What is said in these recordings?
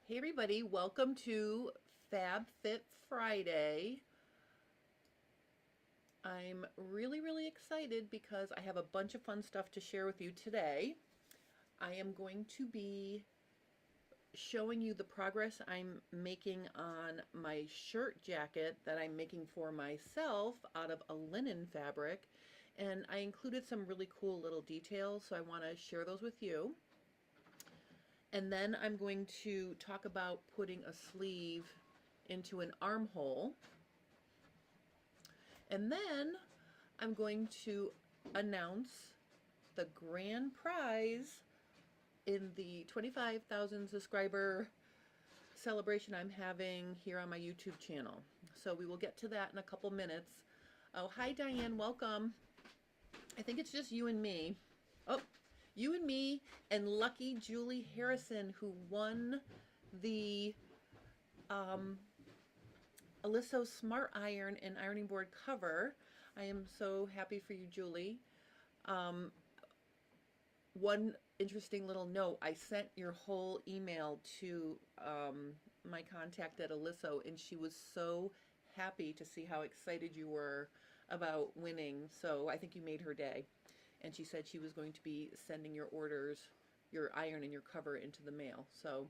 Hey everybody, welcome to Fab Fit Friday. I'm really excited because I have a bunch of fun stuff to share with you today. I am going to be showing you the progress I'm making on my shirt jacket that I'm making for myself out of a linen fabric. And I included some really cool little details, so I want to share those with you. And then I'm going to talk about putting a sleeve into an armhole. And then I'm going to announce the grand prize in the 25,000 subscriber celebration I'm having here on my YouTube channel. So we will get to that in a couple minutes. Oh, hi Diane, welcome. I think it's just you and me. Oh, you and me and lucky Julie Harrison, who won the Aliso Smart Iron and Ironing Board cover. I am so happy for you, Julie. One interesting little note, I sent your whole email to my contact at Aliso, and she was so happy to see how excited you were about winning. So I think you made her day. And she said she was going to be sending your orders, your iron and your cover into the mail. So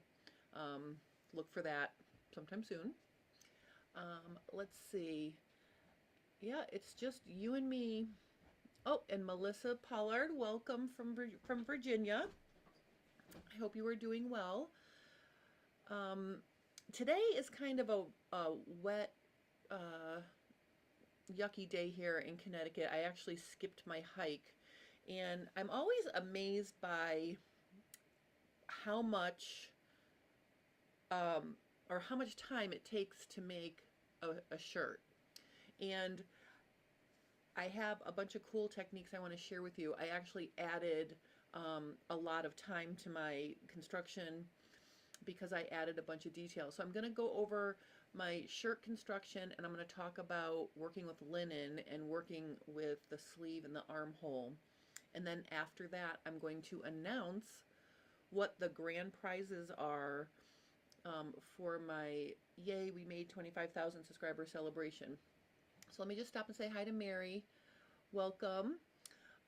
look for that sometime soon. Let's see. Yeah, it's just you and me. Oh, and Melissa Pollard, welcome from Virginia. I hope you are doing well. Today is kind of a wet, yucky day here in Connecticut. I actually skipped my hike, and I'm always amazed by how much or how much time it takes to make a shirt. And I have a bunch of cool techniques I want to share with you. I actually added a lot of time to my construction because I added a bunch of details. So I'm going to go over my shirt construction, and I'm going to talk about working with linen and working with the sleeve and the armhole. And then after that, I'm going to announce what the grand prizes are for my Yay, We Made 25,000 subscriber celebration. So let me just stop and say hi to Mary. Welcome.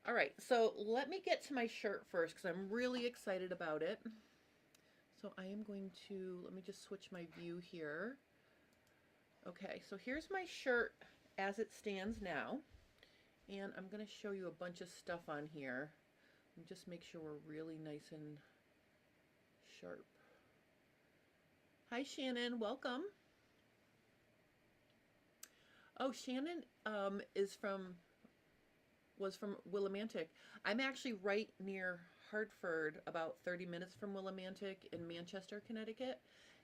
All right, so let me get to my shirt first because I'm really excited about it. So I am going to, let me just switch my view here. Okay, so here's my shirt as it stands now. And I'm going to show you a bunch of stuff on here. And just make sure we're really nice and sharp. Hi Shannon, welcome. Oh, Shannon was from Willimantic. I'm actually right near Hartford, about 30 minutes from Willimantic in Manchester, Connecticut.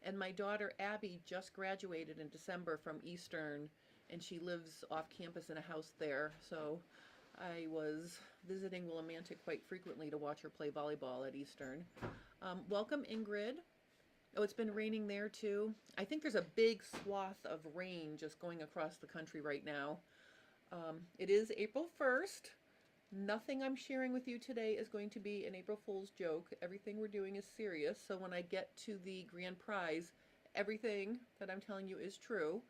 And my daughter Abby just graduated in December from Eastern, and she lives off campus in a house there. So I was visiting Willimantic quite frequently to watch her play volleyball at Eastern. Welcome, Ingrid. Oh, it's been raining there too. I think there's a big swath of rain just going across the country right now. It is April 1st. Nothing I'm sharing with you today is going to be an April Fool's joke. Everything we're doing is serious. So when I get to the grand prize, everything that I'm telling you is true.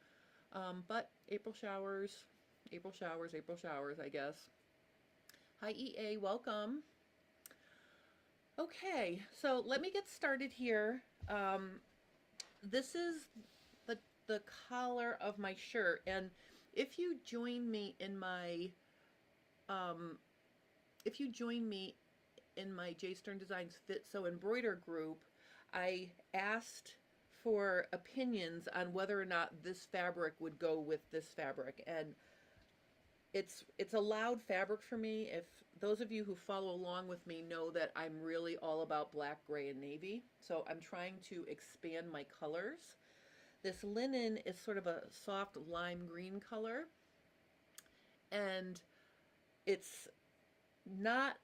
But April showers, I guess. Hi EA, welcome. Okay, so let me get started here. This is the collar of my shirt, and if you join me in my J Stern Designs Fit Sew Embroider group, I asked for opinions on whether or not this fabric would go with this fabric, and it's a loud fabric for me. If those of you who follow along with me know that I'm really all about black, gray, and navy, so I'm trying to expand my colors. This linen is sort of a soft lime green color, and it's not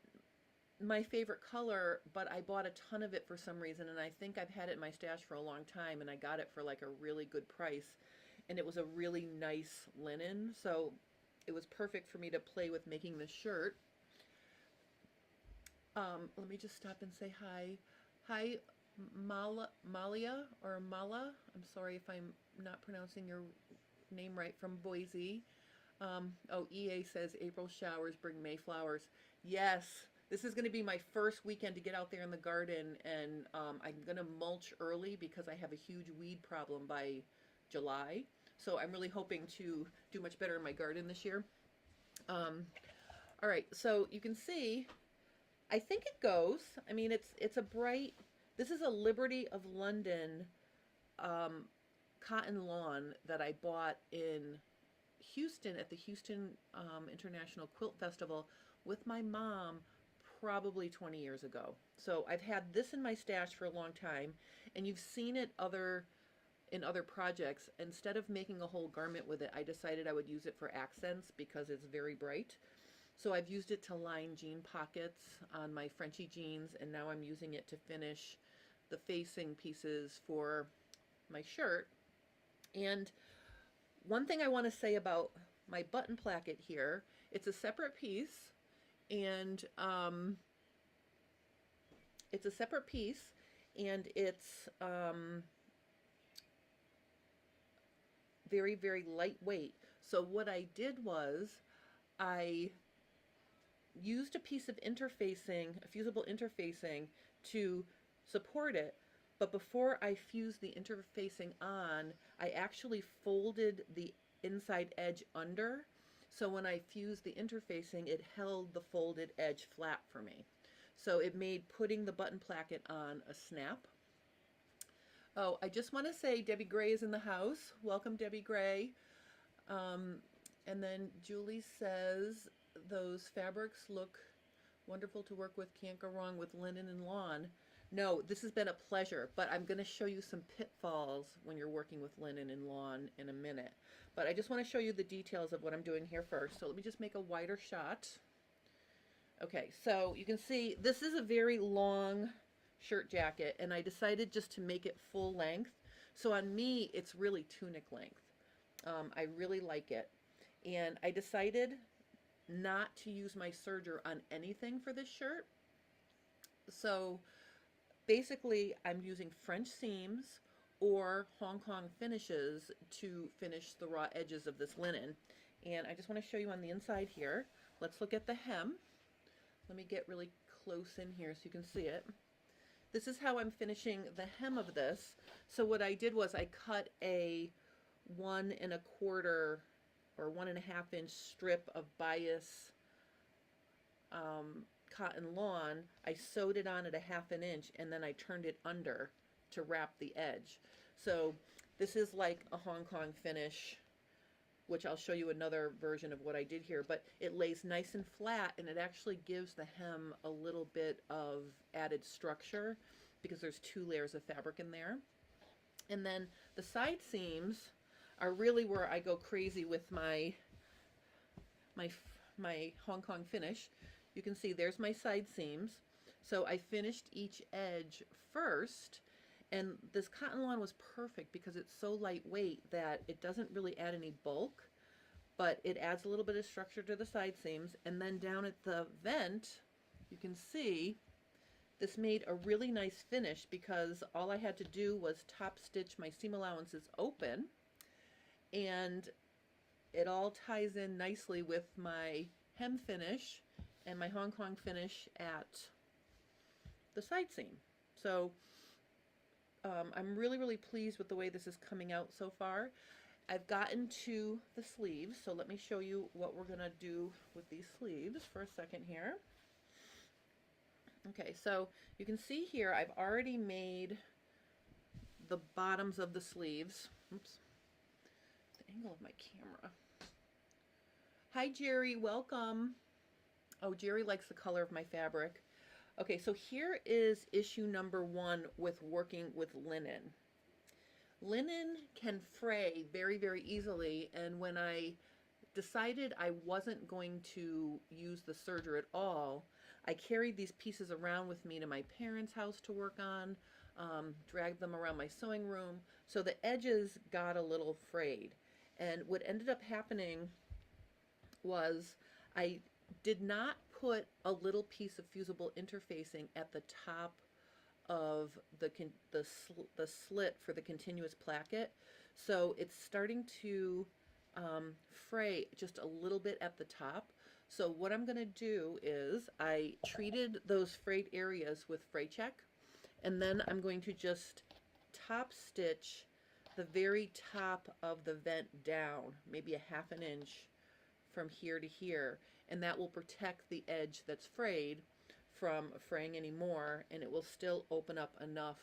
my favorite color, but I bought a ton of it for some reason, and I think I've had it in my stash for a long time, and I got it for like a really good price, and it was a really nice linen, so it was perfect for me to play with making this shirt. Let me just stop and say hi. Hi, Malia or Mala. I'm sorry if I'm not pronouncing your name right, from Boise. Oh, EA says April showers bring May flowers. Yes, this is going to be my first weekend to get out there in the garden, and I'm going to mulch early because I have a huge weed problem by July. So I'm really hoping to do much better in my garden this year. All right, so you can see, I think it goes. I mean, it's a bright. This is a Liberty of London um, cotton lawn that I bought in Houston at the Houston International Quilt Festival with my mom probably 20 years ago. So I've had this in my stash for a long time, and you've seen it in other projects. Instead of making a whole garment with it, I decided I would use it for accents because it's very bright. So I've used it to line jean pockets on my Frenchy jeans, and now I'm using it to finish the facing pieces for my shirt. And one thing I want to say about my button placket here, it's a separate piece, and it's very, very lightweight. So what I did was I used a piece of interfacing, a fusible interfacing, to support it. But before I fused the interfacing on, I actually folded the inside edge under. So when I fused the interfacing, it held the folded edge flat for me. So it made putting the button placket on a snap. Oh, I just want to say Debbie Gray is in the house. Welcome, Debbie Gray. And then Julie says, those fabrics look wonderful to work with. Can't go wrong with linen and lawn. No, this has been a pleasure, but I'm going to show you some pitfalls when you're working with linen and lawn in a minute. But I just want to show you the details of what I'm doing here first. So let me just make a wider shot. Okay, so you can see this is a very long shirt jacket, and I decided just to make it full length. So on me, it's really tunic length. I really like it. And I decided not to use my serger on anything for this shirt. So basically, I'm using French seams or Hong Kong finishes to finish the raw edges of this linen. And I just want to show you on the inside here. Let's look at the hem. Let me get really close in here so you can see it. This is how I'm finishing the hem of this. So what I did was I cut a 1 1/4 or 1.5 inch strip of bias cotton lawn. I sewed it on at 1/2 inch, and then I turned it under to wrap the edge. So this is like a Hong Kong finish, which I'll show you another version of what I did here, but it lays nice and flat, and it actually gives the hem a little bit of added structure because there's 2 layers of fabric in there. And then the side seams are really where I go crazy with my Hong Kong finish. You can see there's my side seams. So I finished each edge first, and this cotton lawn was perfect because it's so lightweight that it doesn't really add any bulk, but it adds a little bit of structure to the side seams. And then down at the vent, you can see this made a really nice finish because all I had to do was top stitch my seam allowances open, and it all ties in nicely with my hem finish and my Hong Kong finish at the side seam. So I'm really, really pleased with the way this is coming out so far. I've gotten to the sleeves, so let me show you what we're going to do with these sleeves for a second here. Okay, so you can see here I've already made the bottoms of the sleeves. Oops, the angle of my camera. Hi Jerry, welcome. Oh, Jerry likes the color of my fabric. Okay, so here is issue number 1 with working with linen. Linen can fray very, very easily, and when I decided I wasn't going to use the serger at all, I carried these pieces around with me to my parents' house to work on, dragged them around my sewing room, so the edges got a little frayed. And what ended up happening was I did not put a little piece of fusible interfacing at the top of the slit for the continuous placket. So it's starting to fray just a little bit at the top. So what I'm going to do is I treated those frayed areas with Fray Check, and then I'm going to just top stitch the very top of the vent down, maybe a half an inch from here to here, and that will protect the edge that's frayed from fraying anymore, and it will still open up enough,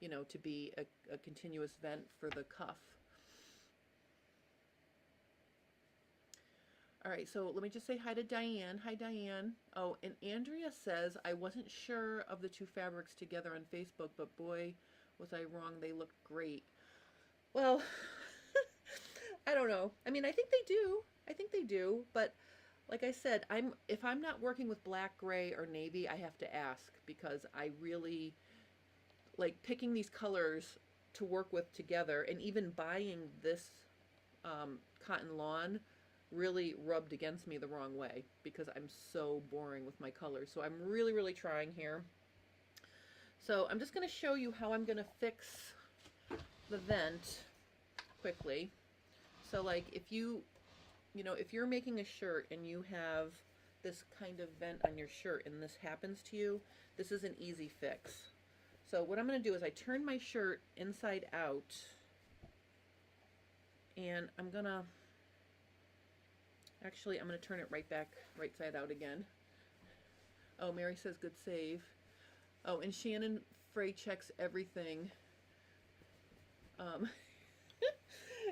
you know, to be a continuous vent for the cuff. All right, so let me just say hi to Diane. Hi, Diane. Oh, and Andrea says, I wasn't sure of the two fabrics together on Facebook, but boy, was I wrong. They looked great. Well, I don't know. I mean, I think they do. I think they do. But like I said, if I'm not working with black, gray, or navy, I have to ask, because I really like picking these colors to work with together, and even buying this cotton lawn really rubbed against me the wrong way because I'm so boring with my colors. So I'm really, really trying here. So I'm just going to show you how I'm going to fix the vent quickly. So like if you know, if you're making a shirt and you have this kind of vent on your shirt and this happens to you, this is an easy fix. So what I'm going to do is I turn my shirt inside out, and I'm going to turn it right side out again. Oh, Mary says good save. Oh, and Shannon Frey checks everything.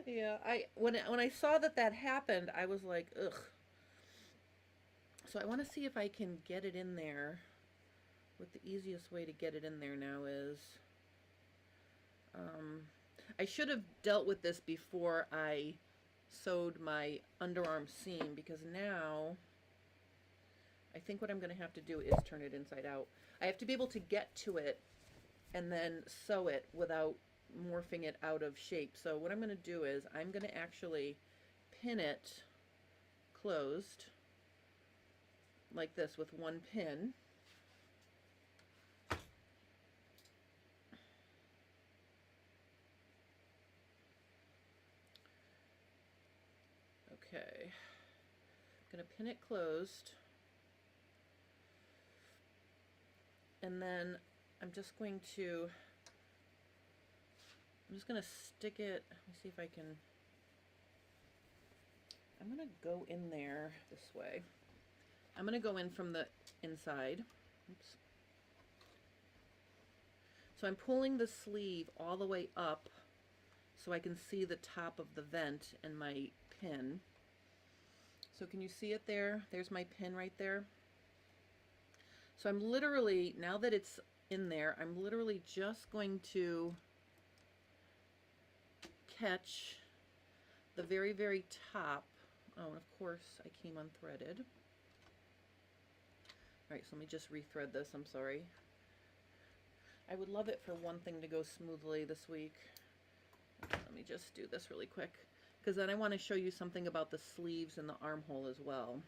Yeah, when I saw that happened, I was like, ugh. So I want to see if I can get it in there. What the easiest way to get it in there now is, I should have dealt with this before I sewed my underarm seam, because now I think what I'm going to have to do is turn it inside out. I have to be able to get to it and then sew it without morphing it out of shape. So what I'm going to do is I'm going to actually pin it closed like this with one pin. Okay, I'm going to pin it closed, and then I'm just going to stick it. Let me see if I can. I'm going to go in there this way. I'm going to go in from the inside. Oops. So I'm pulling the sleeve all the way up so I can see the top of the vent and my pin. So can you see it there? There's my pin right there. So I'm literally, now that it's in there, I'm literally just going to catch the very, very top. Oh, and of course I came unthreaded. All right, so let me just rethread this. I'm sorry. I would love it for one thing to go smoothly this week. Let me just do this really quick, because then I want to show you something about the sleeves and the armhole as well.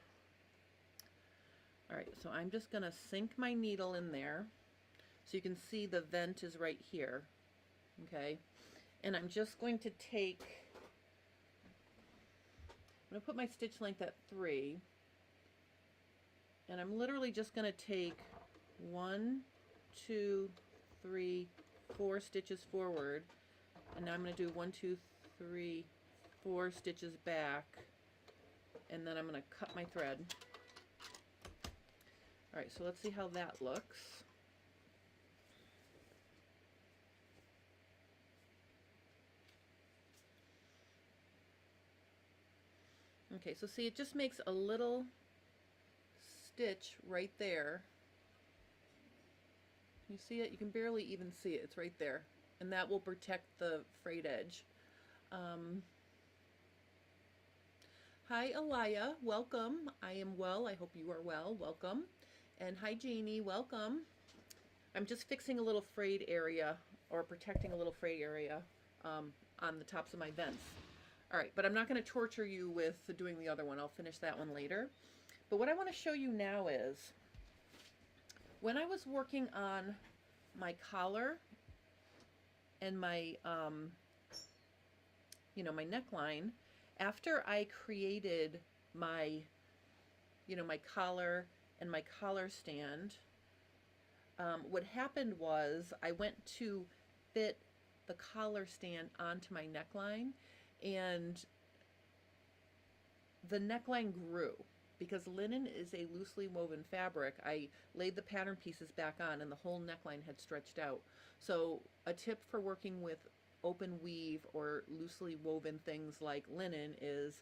All right, so I'm just going to sink my needle in there so you can see the vent is right here. Okay, and I'm just going to take, I'm going to put my stitch length at 3, and I'm literally just going to take 1, 2, 3, 4 stitches forward, and now I'm going to do 1, 2, 3, 4 stitches back, and then I'm going to cut my thread. All right, so let's see how that looks. Okay, so see, it just makes a little stitch right there. You see it? You can barely even see it. It's right there. And that will protect the frayed edge. Hi, Alaya. Welcome. I am well. I hope you are well. Welcome. And hi, Janie. Welcome. I'm just fixing a little frayed area, or protecting a little frayed area on the tops of my vents. All right, but I'm not going to torture you with doing the other one. I'll finish that one later. But what I want to show you now is, when I was working on my collar and my, my neckline, after I created my, my collar and my collar stand, what happened was I went to fit the collar stand onto my neckline, and the neckline grew. Because linen is a loosely woven fabric, I laid the pattern pieces back on and the whole neckline had stretched out. So a tip for working with open weave or loosely woven things like linen is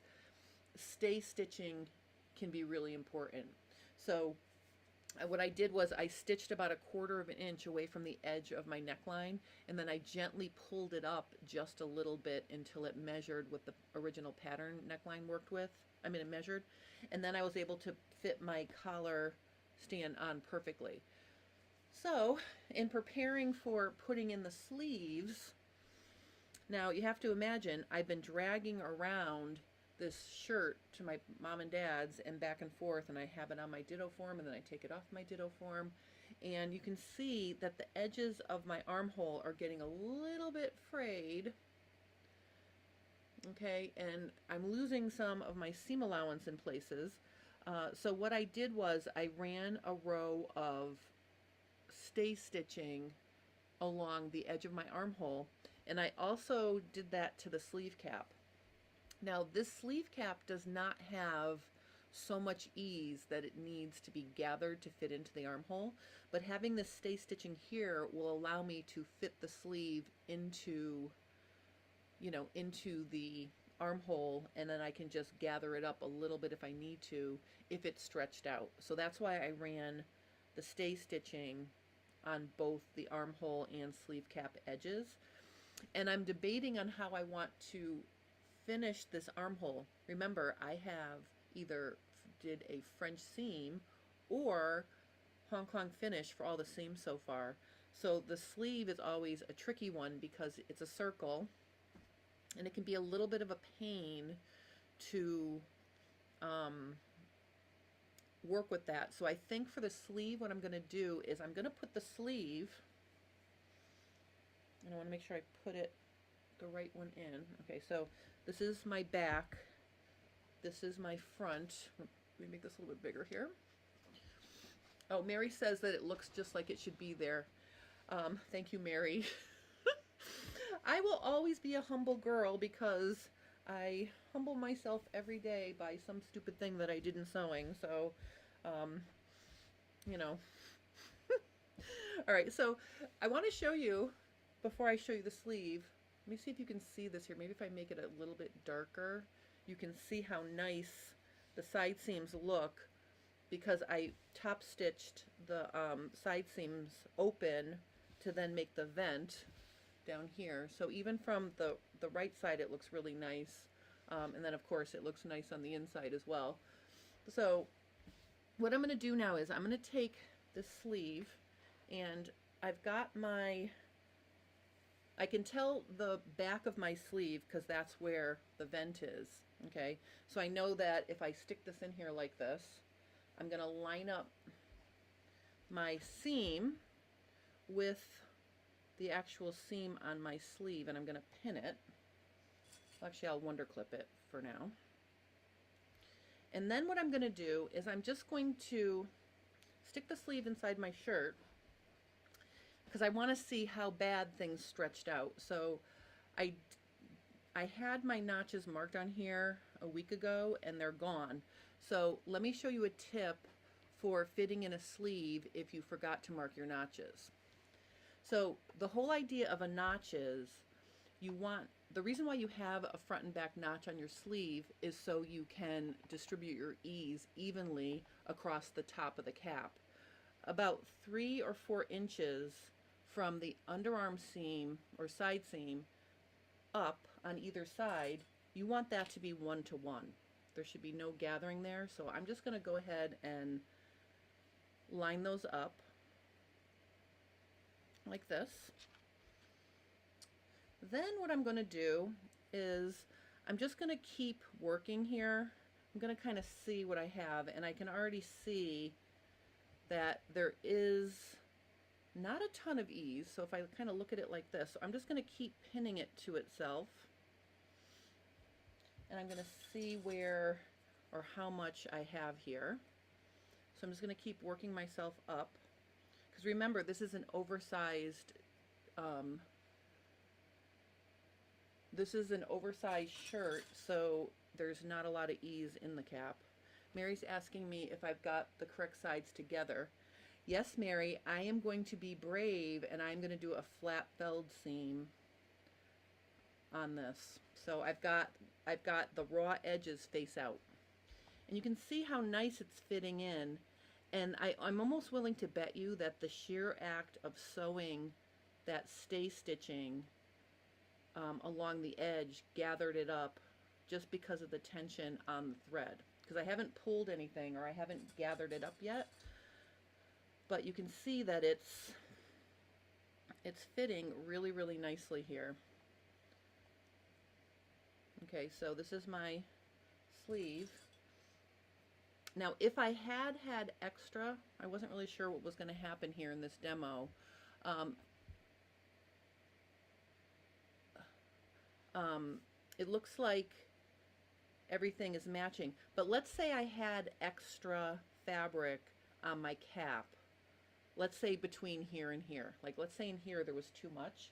stay stitching can be really important. So what I did was I stitched about 1/4 of an inch away from the edge of my neckline, and then I gently pulled it up just a little bit until it measured what the original pattern neckline worked with. I mean, it measured, and then I was able to fit my collar stand on perfectly. So in preparing for putting in the sleeves, now you have to imagine I've been dragging around this shirt to my mom and dad's and back and forth, and I have it on my ditto form, and then I take it off my ditto form, and you can see that the edges of my armhole are getting a little bit frayed. Okay, and I'm losing some of my seam allowance in places. So what I did was I ran a row of stay stitching along the edge of my armhole, and I also did that to the sleeve cap. Now this sleeve cap does not have so much ease that it needs to be gathered to fit into the armhole, but having this stay stitching here will allow me to fit the sleeve into, into the armhole, and then I can just gather it up a little bit if I need to, if it's stretched out. So that's why I ran the stay stitching on both the armhole and sleeve cap edges. And I'm debating on how I want to finish this armhole. Remember, I have either did a French seam or Hong Kong finish for all the seams so far. So the sleeve is always a tricky one because it's a circle, and it can be a little bit of a pain to work with that. So I think for the sleeve, what I'm going to do is I'm going to put the sleeve, and I want to make sure I put it the right one in. Okay, so this is my back, this is my front. Let me make this a little bit bigger here. Oh, Mary says that it looks just like it should be there. Thank you, Mary. I will always be a humble girl because I humble myself every day by some stupid thing that I did in sewing. So, All right, so I want to show you, before I show you the sleeve, let me see if you can see this here. Maybe if I make it a little bit darker, you can see how nice the side seams look, because I top stitched the side seams open to then make the vent down here. So even from the right side it looks really nice, and then of course it looks nice on the inside as well. So what I'm going to do now is I'm going to take this sleeve, and I've got my, I can tell the back of my sleeve because that's where the vent is. Okay, so I know that if I stick this in here like this, I'm going to line up my seam with the actual seam on my sleeve, and I'm going to pin it. Actually, I'll wonder clip it for now. And then what I'm going to do is I'm just going to stick the sleeve inside my shirt because I want to see how bad things stretched out. So I had my notches marked on here a week ago and they're gone. So let me show you a tip for fitting in a sleeve if you forgot to mark your notches. So the whole idea of a notch is the reason why you have a front and back notch on your sleeve is so you can distribute your ease evenly across the top of the cap. About 3 or 4 inches from the underarm seam or side seam up on either side, you want that to be 1 to 1. There should be no gathering there, so I'm just going to go ahead and line those up like this. Then what I'm going to do is I'm just going to keep working here. I'm going to kind of see what I have, and I can already see that there is not a ton of ease. So if I kind of look at it like this, so I'm just going to keep pinning it to itself. And I'm going to see where or how much I have here. So I'm just going to keep working myself up. Because remember, this is an oversized shirt, so there's not a lot of ease in the cap. Mary's asking me if I've got the correct sides together. Yes, Mary, I am going to be brave and I'm going to do a flat felled seam on this. So I've got the raw edges face out. And you can see how nice it's fitting in. And I'm almost willing to bet you that the sheer act of sewing that stay stitching along the edge gathered it up just because of the tension on the thread. Because I haven't pulled anything or I haven't gathered it up yet. But you can see that it's fitting really, really nicely here. Okay, so this is my sleeve. Now, if I had extra, I wasn't really sure what was going to happen here in this demo. It looks like everything is matching, but let's say I had extra fabric on my cap. Let's say between here and here. Like, let's say in here there was too much.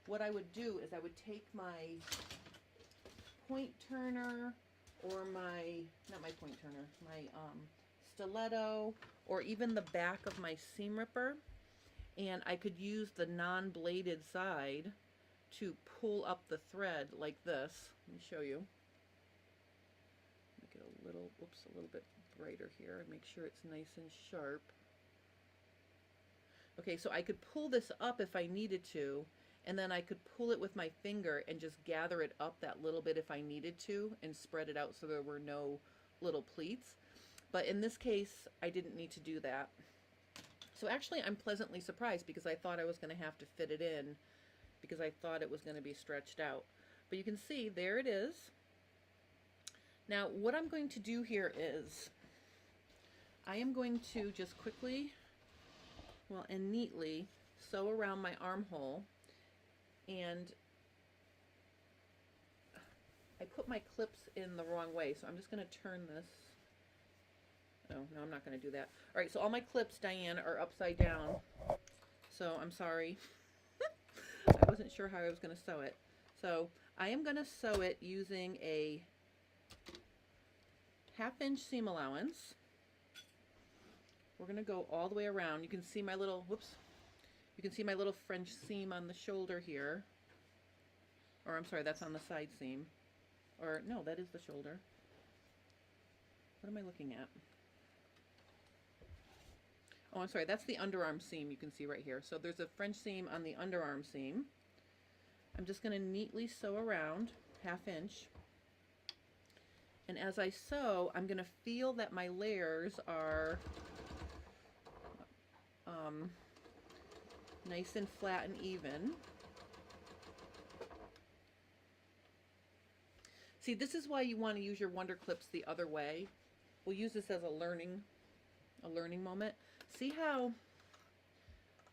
What I would do is I would take my point turner or not my point turner, my stiletto, or even the back of my seam ripper, and I could use the non-bladed side to pull up the thread like this. Let me show you. Make it a little bit brighter here and make sure it's nice and sharp. Okay, so I could pull this up if I needed to, and then I could pull it with my finger and just gather it up that little bit if I needed to and spread it out so there were no little pleats. But in this case, I didn't need to do that. So actually, I'm pleasantly surprised because I thought I was going to have to fit it in because I thought it was going to be stretched out. But you can see, there it is. Now, what I'm going to do here is I am going to just quickly, well, and neatly sew around my armhole. And I put my clips in the wrong way, so I'm just going to turn this. Oh, no, I'm not going to do that. All right, so all my clips, Diane, are upside down. So I'm sorry. I wasn't sure how I was going to sew it. So I am going to sew it using a 1/2-inch seam allowance. We're going to go all the way around. You can see my little, you can see my little French seam on the shoulder here. Or I'm sorry, that's on the side seam. Or no, that is the shoulder. What am I looking at? Oh, I'm sorry, that's the underarm seam you can see right here. So there's a French seam on the underarm seam. I'm just going to neatly sew around 1/2 inch. And as I sew, I'm going to feel that my layers are nice and flat and even. See, this is why you want to use your Wonder Clips the other way. We'll use this as a learning moment. See how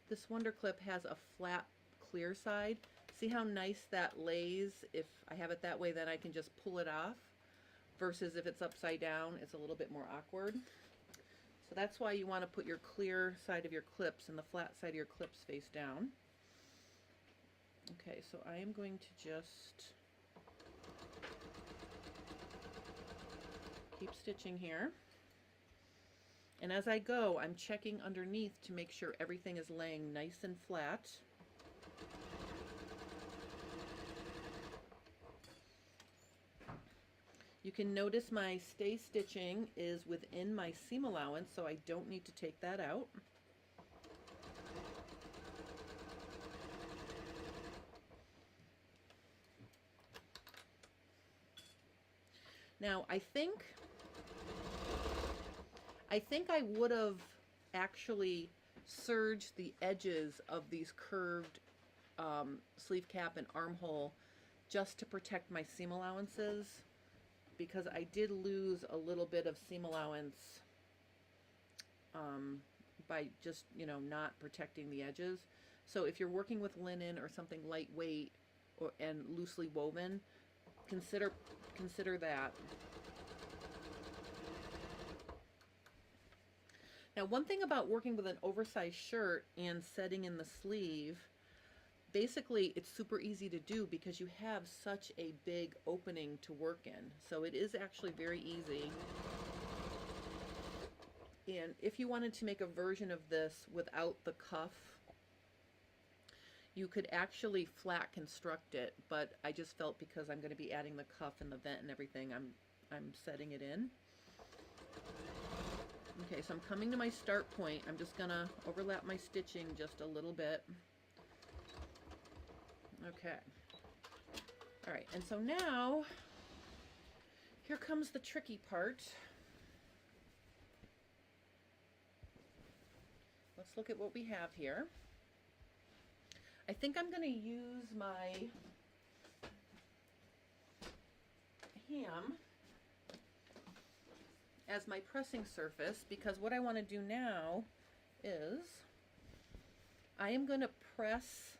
this Wonder Clip has a flat, clear side? See how nice that lays? If I have it that way, then I can just pull it off. Versus if it's upside down, it's a little bit more awkward. So that's why you want to put your clear side of your clips and the flat side of your clips face down. Okay, so I am going to just keep stitching here. And as I go, I'm checking underneath to make sure everything is laying nice and flat. You can notice my stay stitching is within my seam allowance, so I don't need to take that out. Now, I think I would have actually serged the edges of these curved sleeve cap and armhole just to protect my seam allowances, because I did lose a little bit of seam allowance by just, you know, not protecting the edges. So if you're working with linen or something lightweight and loosely woven, consider that. Now, one thing about working with an oversized shirt and setting in the sleeve, basically it's super easy to do because you have such a big opening to work in. So it is actually very easy. And if you wanted to make a version of this without the cuff, you could actually flat construct it, but I just felt because I'm going to be adding the cuff and the vent and everything, I'm setting it in. Okay, so I'm coming to my start point. I'm just going to overlap my stitching just a little bit. Okay. All right, and so now here comes the tricky part. Let's look at what we have here. I think I'm going to use my ham as my pressing surface, because what I want to do now is I am going to press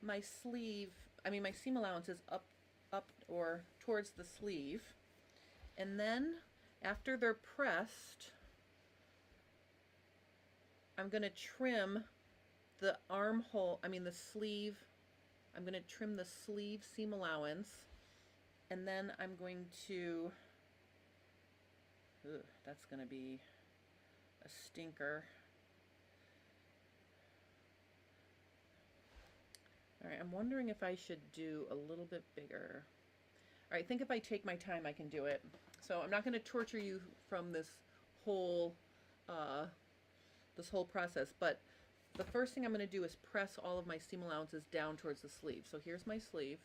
my sleeve, my seam allowances up or towards the sleeve, and then after they're pressed, I'm going to trim the armhole, the sleeve. I'm going to trim the sleeve seam allowance, and then I'm going to, that's going to be a stinker. All right, I'm wondering if I should do a little bit bigger. All right, I think if I take my time, I can do it. So I'm not going to torture you from this whole process, but the first thing I'm going to do is press all of my seam allowances down towards the sleeve. So here's my sleeve,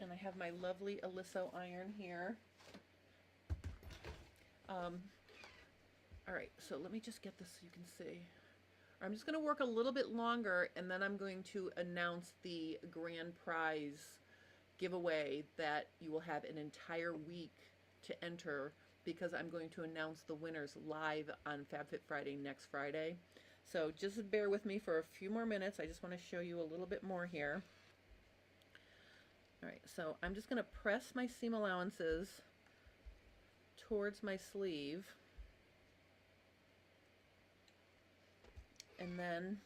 and I have my lovely Aliso iron here. All right, so let me just get this so you can see. I'm just going to work a little bit longer, and then I'm going to announce the grand prize giveaway that you will have an entire week to enter, because I'm going to announce the winners live on FabFit Friday next Friday. So just bear with me for a few more minutes. I just want to show you a little bit more here. All right, so I'm just going to press my seam allowances towards my sleeve, and then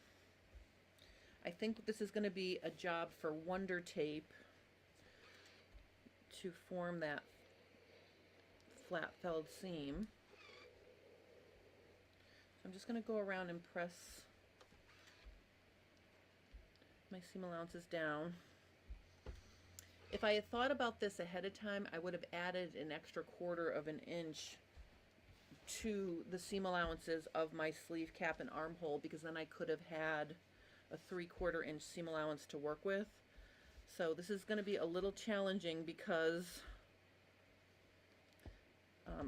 I think this is going to be a job for Wonder Tape to form that flat felled seam. I'm just going to go around and press my seam allowances down. If I had thought about this ahead of time, I would have added an extra 1/4 of an inch to the seam allowances of my sleeve cap and armhole, because then I could have had a 3/4 inch seam allowance to work with. So this is going to be a little challenging because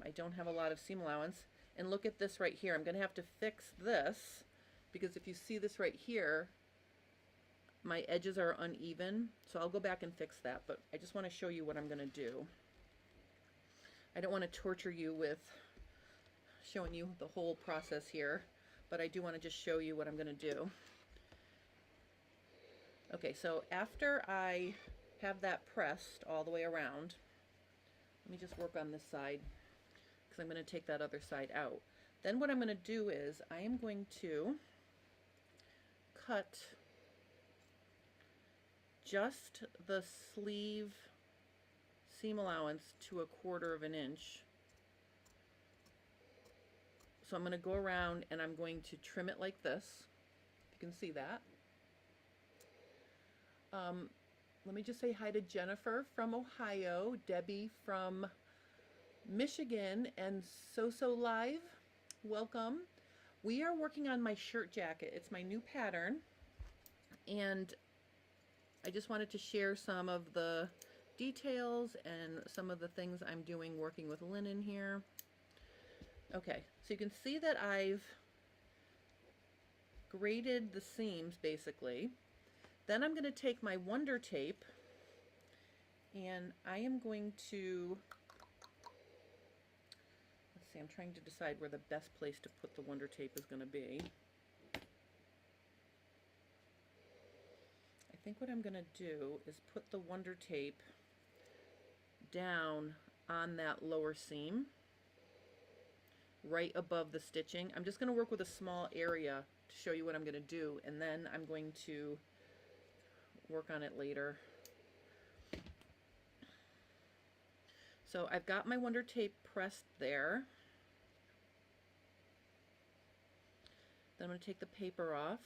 I don't have a lot of seam allowance. And look at this right here. I'm going to have to fix this, because if you see this right here, my edges are uneven. So I'll go back and fix that, but I just want to show you what I'm going to do. I don't want to torture you with showing you the whole process here, but I do want to just show you what I'm going to do. Okay, so after I have that pressed all the way around, let me just work on this side, because I'm going to take that other side out. Then what I'm going to do is I am going to cut just the sleeve seam allowance to a 1/4 of an inch. So I'm going to go around and I'm going to trim it like this. You can see that. Let me just say hi to Jennifer from Ohio, Debbie from Michigan, and So Live. Welcome. We are working on my shirt jacket. It's my new pattern, and I just wanted to share some of the details and some of the things I'm doing working with linen here. Okay, so you can see that I've graded the seams basically. Then I'm going to take my Wonder Tape, and I am going to, let's See, I'm trying to decide where the best place to put the Wonder Tape is going to be. I think what I'm going to do is put the Wonder Tape down on that lower seam, right above the stitching. I'm just going to work with a small area to show you what I'm going to do, and then I'm going to work on it later. So I've got my Wonder Tape pressed there. Then I'm going to take the paper off.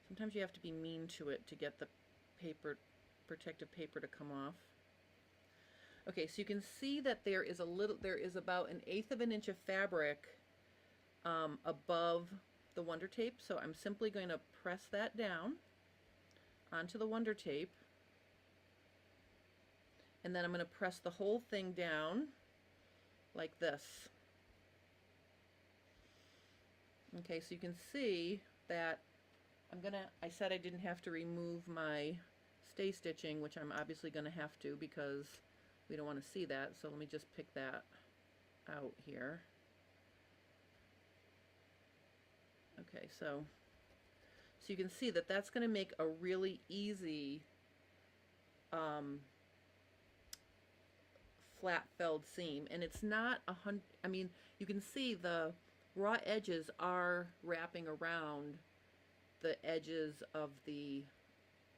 Sometimes you have to be mean to it to get the paper, protective paper, to come off. Okay, so you can see that there is about 1/8 of an inch of fabric above the Wonder Tape. So I'm simply going to press that down onto the Wonder Tape, and then I'm going to press the whole thing down like this. Okay, so you can see that I said I didn't have to remove my stay stitching, which I'm obviously going to have to because we don't want to see that. So let me just pick that out here. Okay, so you can see that that's going to make a really easy flat felled seam, and it's not I mean, you can see the raw edges are wrapping around the edges of the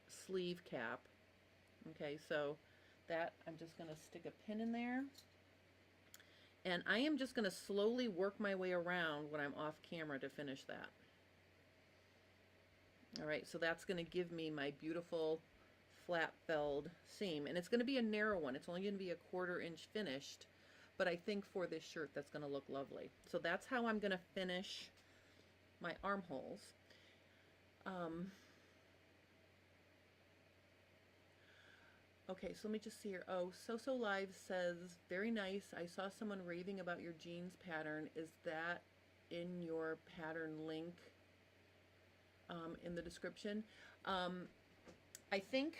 sleeve cap. Okay, so that I'm just going to stick a pin in there, and I am just going to slowly work my way around when I'm off camera to finish that. All right, so that's going to give me my beautiful flat felled seam, and it's going to be a narrow one. It's only going to be 1/4 inch finished, but I think for this shirt that's going to look lovely. So that's how I'm going to finish my armholes. Okay, so let me just see here. Oh, So Live says, very nice. I saw someone raving about your jeans pattern. Is that in your pattern link in the description? I think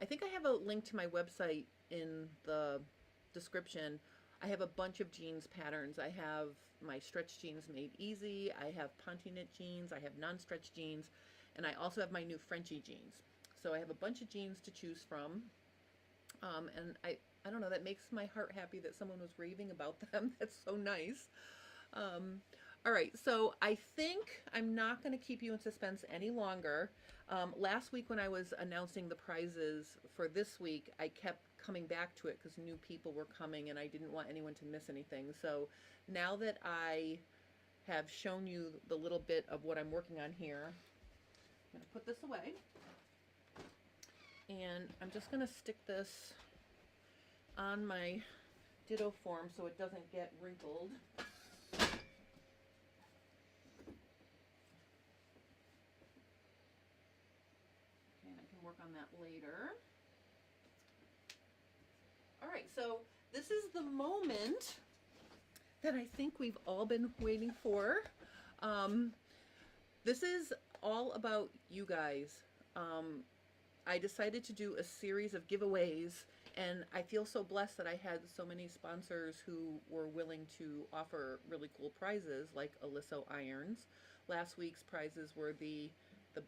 I have a link to my website in the description. I have a bunch of jeans patterns. I have my stretch jeans made easy. I have Ponte knit jeans. I have non-stretch jeans, and I also have my new Frenchy jeans. So I have a bunch of jeans to choose from, and I don't know, that makes my heart happy that someone was raving about them. That's so nice. All right, so I think I'm not going to keep you in suspense any longer. Last week when I was announcing the prizes for this week, I kept coming back to it because new people were coming and I didn't want anyone to miss anything. So now that I have shown you the little bit of what I'm working on here, I'm going to put this away. And I'm just going to stick this on my ditto form so it doesn't get wrinkled. Work on that later. All right, so this is the moment that I think we've all been waiting for. This is all about you guys. I decided to do a series of giveaways, and I feel so blessed that I had so many sponsors who were willing to offer really cool prizes, like Alysso irons. Last week's prizes were the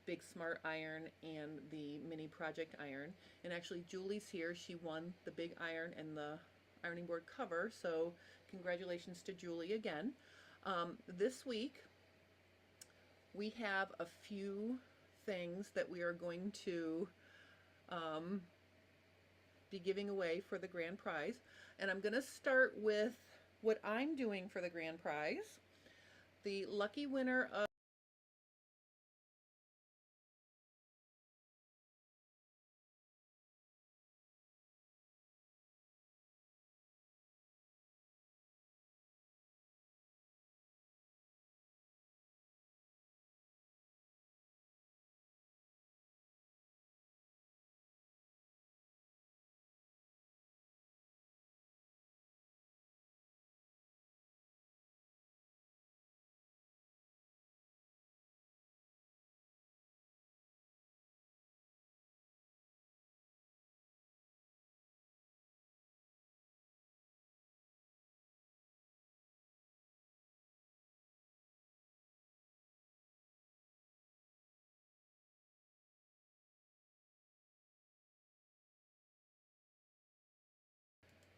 Big Smart iron and the mini project iron, and actually Julie's here. She won the big iron and the ironing board cover, so congratulations to Julie again. This week we have a few things that we are going to be giving away for the grand prize, and I'm going to start with what I'm doing for the grand prize. The lucky winner of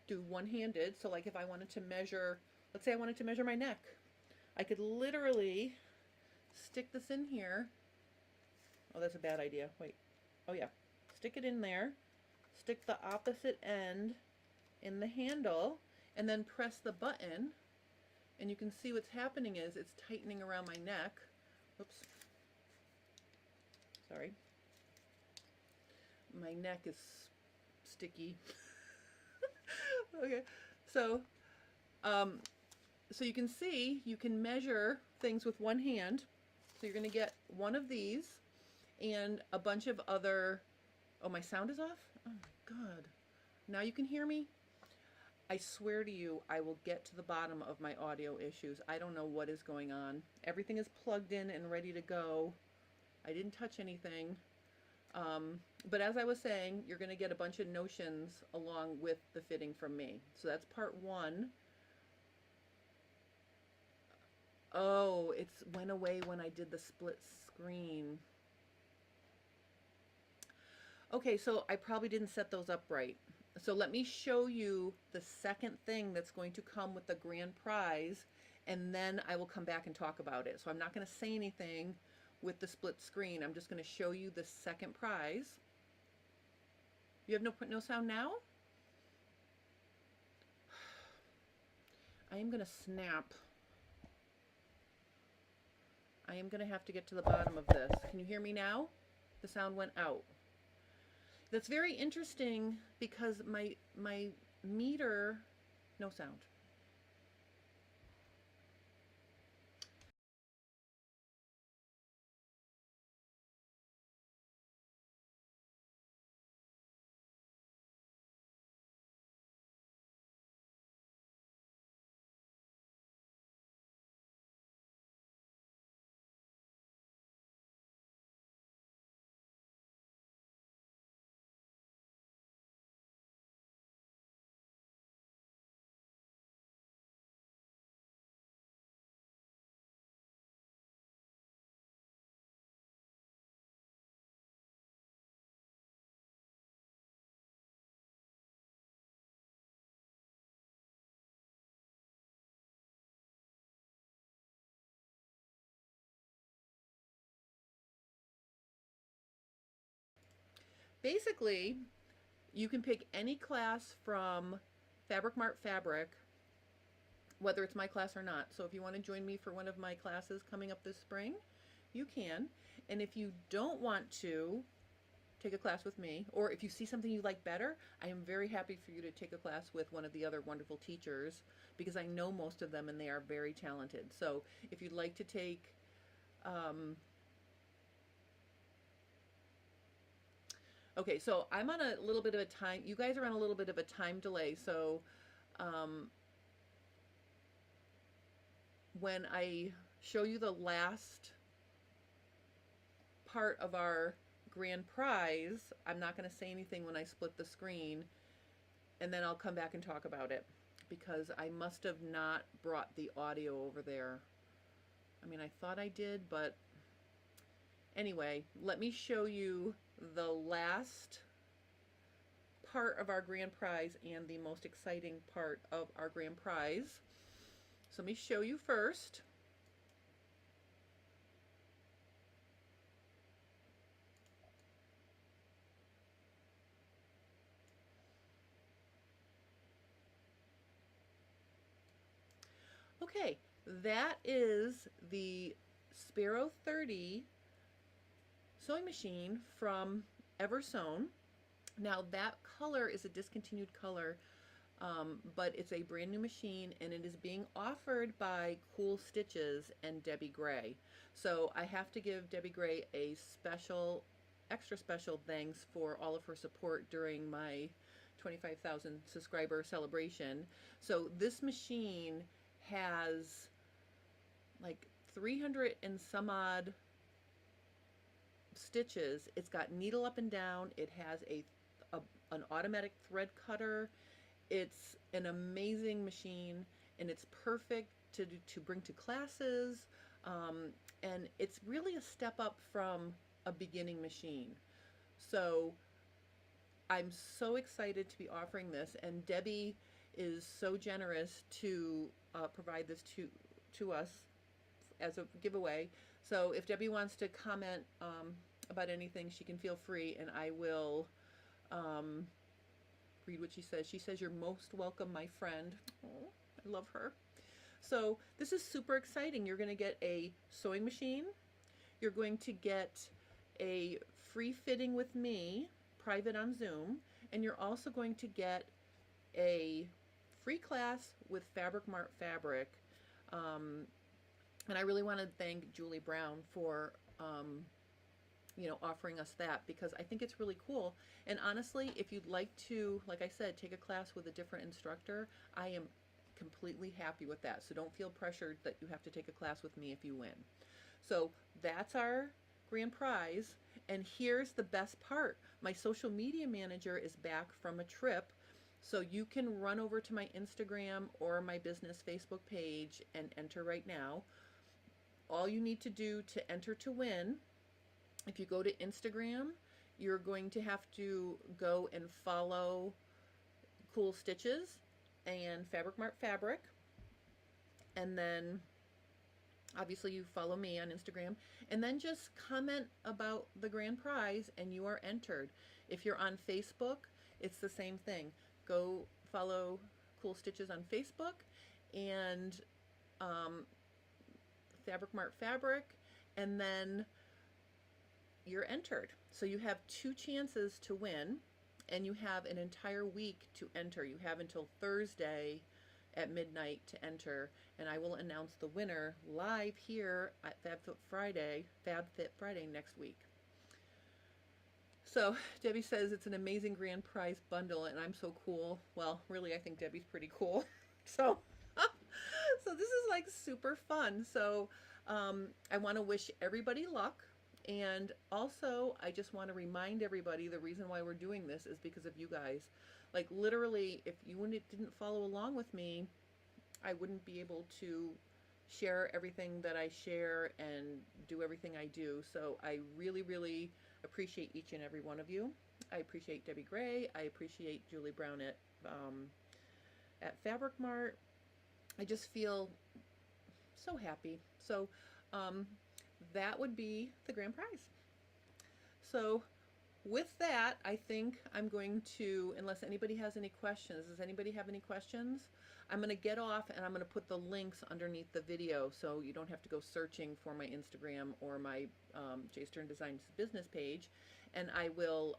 do one-handed. So like if I wanted to measure, let's say I wanted to measure my neck, I could literally stick this in here. Oh, that's a bad idea. Wait. Oh yeah. Stick it in there. Stick the opposite end in the handle and then press the button, and you can see what's happening is it's tightening around my neck. Oops. Sorry. My neck is sticky. Okay. So so you can see you can measure things with one hand. So you're going to get one of these and a bunch of other. Oh, my sound is off? Oh my God. Now you can hear me? I swear to you, I will get to the bottom of my audio issues. I don't know what is going on. Everything is plugged in and ready to go. I didn't touch anything. But as I was saying, you're going to get a bunch of notions along with the fitting from me. So that's part one. Oh, it went away when I did the split screen. Okay, so I probably didn't set those up right. So let me show you the second thing that's going to come with the grand prize, and then I will come back and talk about it. So I'm not going to say anything with the split screen. I'm just going to show you the second prize. You have no sound now? I am going to snap. I am going to have to get to the bottom of this. Can you hear me now? The sound went out. That's very interesting because my meter, no sound. Basically, you can pick any class from Fabric Mart Fabric, whether it's my class or not. So if you want to join me for one of my classes coming up this spring, you can. And if you don't want to take a class with me, or if you see something you like better, I am very happy for you to take a class with one of the other wonderful teachers, because I know most of them and they are very talented. So if you'd like to take okay, so I'm on a little bit of a time, you guys are on a little bit of a time delay, so when I show you the last part of our grand prize, I'm not going to say anything when I split the screen, and then I'll come back and talk about it, because I must have not brought the audio over there. I mean, I thought I did, but anyway, let me show you the last part of our grand prize and the most exciting part of our grand prize. So let me show you first. Okay, that is the Sparrow 30 sewing machine from Eversewn. Now that color is a discontinued color, but it's a brand new machine, and it is being offered by Cool Stitches and Debbie Gray. So I have to give Debbie Gray a special, extra special thanks for all of her support during my 25,000 subscriber celebration. So this machine has like 300 and some odd stitches. It's got needle up and down. It has an automatic thread cutter. It's an amazing machine, and it's perfect to bring to classes, and it's really a step up from a beginning machine. So I'm so excited to be offering this, and Debbie is so generous to provide this to us as a giveaway. So if Debbie wants to comment about anything, she can feel free, and I will read what she says. She says, "You're most welcome, my friend." Oh, I love her. So this is super exciting. You're going to get a sewing machine. You're going to get a free fitting with me, private on Zoom, and you're also going to get a free class with Fabric Mart Fabric. And I really want to thank Julie Brown for offering us that, because I think it's really cool. And honestly, if you'd like to, like I said, take a class with a different instructor, I am completely happy with that. So don't feel pressured that you have to take a class with me if you win. So that's our grand prize. And here's the best part. My social media manager is back from a trip, so you can run over to my Instagram or my business Facebook page and enter right now. All you need to do to enter to win, if you go to Instagram, you're going to have to go and follow Cool Stitches and Fabric Mart Fabric. And then obviously you follow me on Instagram, and then just comment about the grand prize and you are entered. If you're on Facebook, it's the same thing. Go follow Cool Stitches on Facebook and Fabric Mart Fabric, and then you're entered. So you have 2 chances to win, and you have an entire week to enter. You have until Thursday at midnight to enter, and I will announce the winner live here at FabFit Friday next week. So Debbie says it's an amazing grand prize bundle, and I'm so cool. Well, really, I think Debbie's pretty cool. So this is like super fun. So I want to wish everybody luck. And also, I just want to remind everybody the reason why we're doing this is because of you guys. Like literally, if you didn't follow along with me, I wouldn't be able to share everything that I share and do everything I do. So I really, really appreciate each and every one of you. I appreciate Debbie Gray. I appreciate Julie Brown at Fabric Mart. I just feel so happy. So that would be the grand prize. So with that, I think I'm going to, unless anybody has any questions, does anybody have any questions? I'm going to get off and I'm going to put the links underneath the video so you don't have to go searching for my Instagram or my J Stern Designs business page, and I will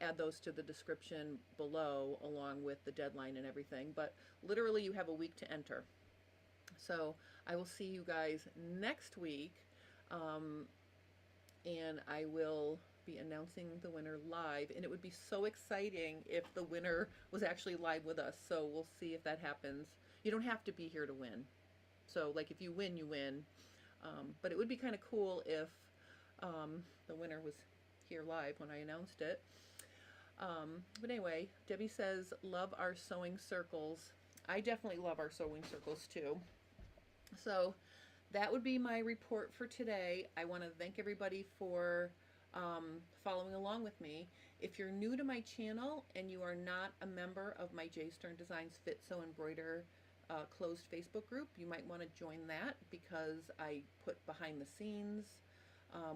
add those to the description below along with the deadline and everything. But literally you have a week to enter. So I will see you guys next week, and I will be announcing the winner live, and it would be so exciting if the winner was actually live with us. So we'll see if that happens. You don't have to be here to win. So like if you win, you win. But it would be kind of cool if the winner was here live when I announced it. But anyway, Debbie says, love our sewing circles. I definitely love our sewing circles too. So that would be my report for today. I want to thank everybody for following along with me. If you're new to my channel and you are not a member of my J Stern Designs Fit Sew Embroider closed Facebook group, you might want to join that, because I put behind the scenes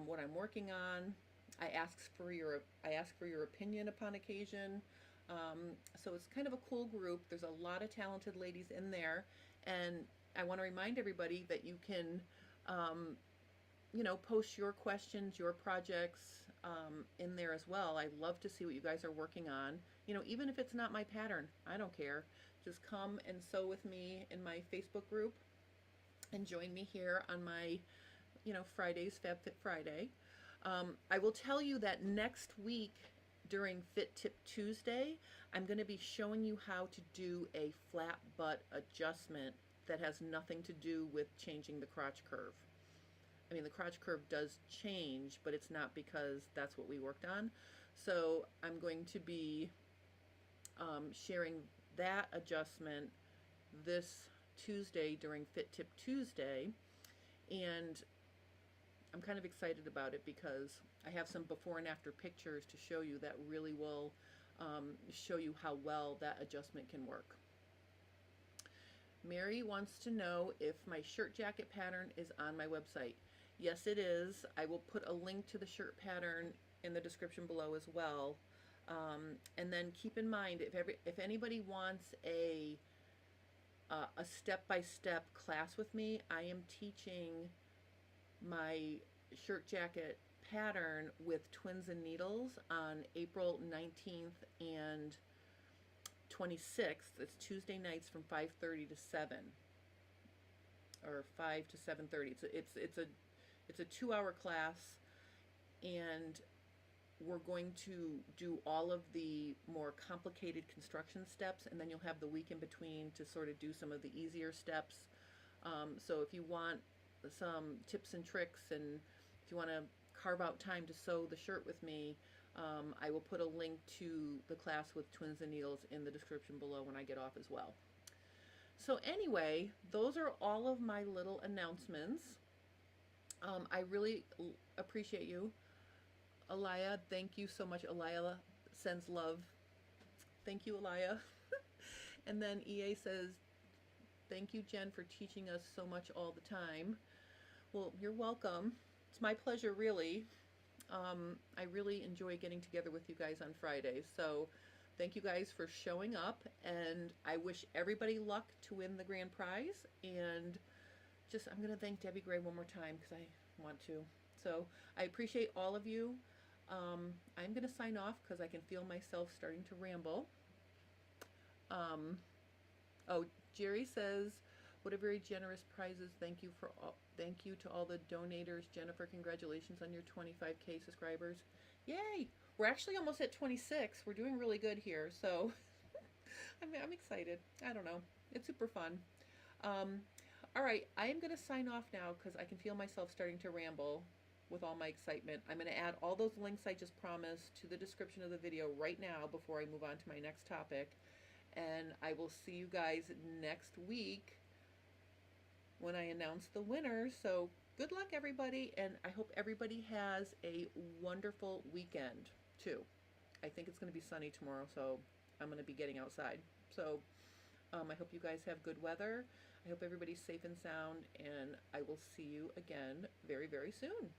what I'm working on. I ask for your opinion upon occasion. So it's kind of a cool group. There's a lot of talented ladies in there, and I want to remind everybody that you can post your questions, your projects in there as well. I love to see what you guys are working on. Even if it's not my pattern, I don't care. Just come and sew with me in my Facebook group and join me here on my, Fridays, FabFit Friday. I will tell you that next week during Fit Tip Tuesday, I'm going to be showing you how to do a flat butt adjustment that has nothing to do with changing the crotch curve. I mean, the crotch curve does change, but it's not because that's what we worked on. So I'm going to be sharing that adjustment this Tuesday during Fit Tip Tuesday, and I'm kind of excited about it because I have some before and after pictures to show you that really will show you how well that adjustment can work. Mary wants to know if my shirt jacket pattern is on my website. Yes, it is. I will put a link to the shirt pattern in the description below as well. And then keep in mind, if anybody wants a step-by-step class with me, I am teaching my shirt jacket pattern with twins and needles on April 19th and 26th. It's Tuesday nights from 5:30 to 7, or 5 to 7:30. It's a 2-hour class, and we're going to do all of the more complicated construction steps, and then you'll have the week in between to sort of do some of the easier steps. So if you want some tips and tricks, and if you want to carve out time to sew the shirt with me, I will put a link to the class with twins and needles in the description below when I get off as well. So anyway, those are all of my little announcements. I really appreciate you. Alaya, thank you so much. Alaya sends love. Thank you, Alaya. And then EA says, thank you, Jen, for teaching us so much all the time. Well, you're welcome. It's my pleasure, really. I really enjoy getting together with you guys on Fridays. So thank you guys for showing up, and I wish everybody luck to win the grand prize. And I'm going to thank Debbie Gray one more time because I want to. So I appreciate all of you. I'm going to sign off because I can feel myself starting to ramble. Oh, Jerry says, what a very generous prizes. Thank you to all the donators. Jennifer, congratulations on your 25K subscribers. Yay! We're actually almost at 26. We're doing really good here, so I'm excited. I don't know. It's super fun. All right, I am going to sign off now because I can feel myself starting to ramble with all my excitement. I'm going to add all those links I just promised to the description of the video right now before I move on to my next topic. And I will see you guys next week when I announce the winners. So good luck, everybody, and I hope everybody has a wonderful weekend too. I think it's going to be sunny tomorrow, so I'm going to be getting outside. So I hope you guys have good weather. I hope everybody's safe and sound, and I will see you again very, very soon.